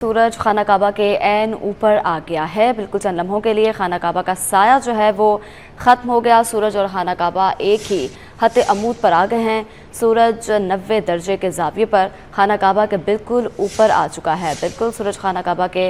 सूरज खाना काबा के ऐन ऊपर आ गया है। बिल्कुल चंद लम्हों के लिए खाना काबा का साया जो है वो ख़त्म हो गया। सूरज और खाना काबा एक ही हद अमूद पर आ गए हैं। सूरज 90 दर्जे के ज़ाविये पर खाना काबा के बिल्कुल ऊपर आ चुका है। बिल्कुल सूरज खाना काबा के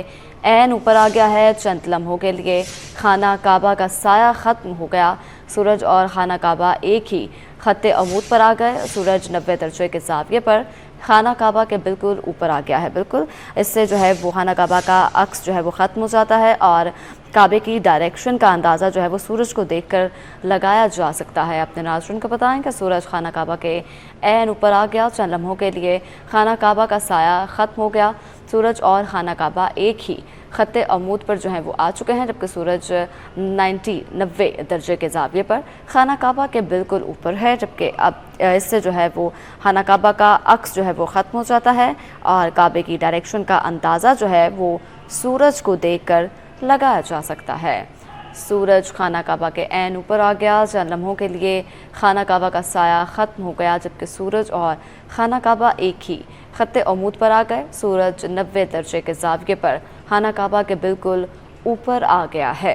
ऐन ऊपर आ गया है। चंद लम्हों के लिए खाना काबा का साया ख़त्म हो गया। सूरज और खाना काबा एक ही खत्ते अमूद पर आ गए। सूरज 90 दर्जे के ज़ाविये पर खाना काबा के बिल्कुल ऊपर आ गया है। बिल्कुल इससे जो है वो खाना काबा का अक्स जो है वो ख़त्म हो जाता है और काबे की डायरेक्शन का अंदाज़ा जो है वो सूरज को देखकर लगाया जा सकता है। अपने नाज़रीन को बताएं कि सूरज खाना काबा के ऐन ऊपर आ गया। चंद लम्हों के लिए खाना काबा का साया ख़त्म हो गया। सूरज और खाना काबा एक ही खत्ते अमूद पर जो है वो आ चुके हैं, जबकि सूरज 90 दर्जे के ज़ाविये पर खाना काबा के बिल्कुल ऊपर है। जबकि अब इससे जो है वो खाना काबा का अक्स जो है वो ख़त्म हो जाता है और काबे की डायरेक्शन का अंदाज़ा जो है वो सूरज को देखकर लगाया जा सकता है। सूरज खाना काबा के ऐन ऊपर आ गया। चंद लम्हों के लिए खाना काबा का साया ख़त्म हो गया, जबकि सूरज और खाना काबा एक ही खत्ते अमूद पर आ गए। सूरज 90 दर्जे के ज़ाविये पर खाना काबा के बिल्कुल ऊपर आ गया है।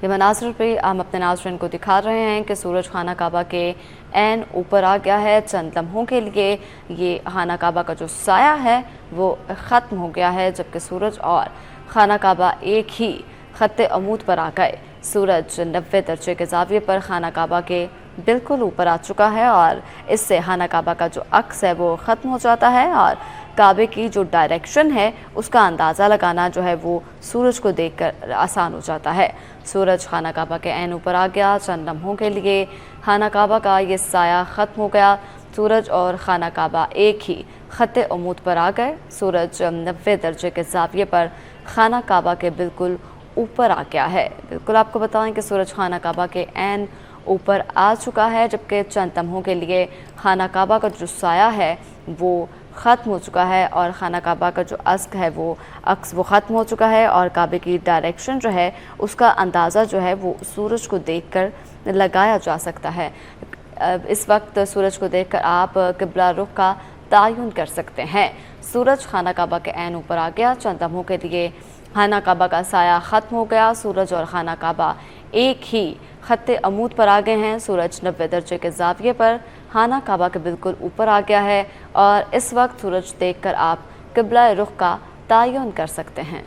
ये मनाज़िर पे हम अपने नाज़रीन को दिखा रहे हैं कि सूरज खाना काबा के ऐन ऊपर आ गया है। चंद लम्हों के लिए ये खाना काबा का जो साया है वो ख़त्म हो गया है, जबकि सूरज और खाना काबा एक ही खत्ते अमूद पर आ गए। सूरज 90 दर्जे के ज़ाविये पर खाना काबा के बिल्कुल ऊपर आ चुका है और इससे खाना काबा का जो अक्स है वो ख़त्म हो जाता है और काबे की जो डायरेक्शन है उसका अंदाज़ा लगाना जो है वो सूरज को देखकर आसान हो जाता है। सूरज खाना काबा के ऐन ऊपर आ गया। चंद लम्हों के लिए खाना काबा का ये साया ख़त्म हो गया। सूरज और खाना काबा एक ही खत्ते अमूद पर आ गए। सूरज 90 दर्जे के ज़ाविये पर खाना काबा के बिल्कुल ऊपर आ गया है। बिल्कुल आपको बताएं कि सूरज खाना काबा के ऐन ऊपर आ चुका है, जबकि चंद लम्हों के लिए खाना काबा का जो साया है वो ख़त्म हो चुका है और खाना काबा का जो अक्स वो ख़त्म हो चुका है और काबे की डायरेक्शन जो है उसका अंदाज़ा जो है वो सूरज को देखकर लगाया जा सकता है। इस वक्त सूरज को देखकर आप क़िबला रुख का तयन कर सकते हैं। सूरज खाना काबा के ऐन ऊपर आ गया। चंद लम्हों के लिए खाना काबा का साया ख़त्म हो गया। सूरज और खाना काबा एक ही खत्ते अमूद पर आ गए हैं। सूरज 90 दर्जे के ज़ाविये पर खाना काबा के बिल्कुल ऊपर आ गया है और इस वक्त सूरज देखकर आप क़िबला रुख का तयन कर सकते हैं।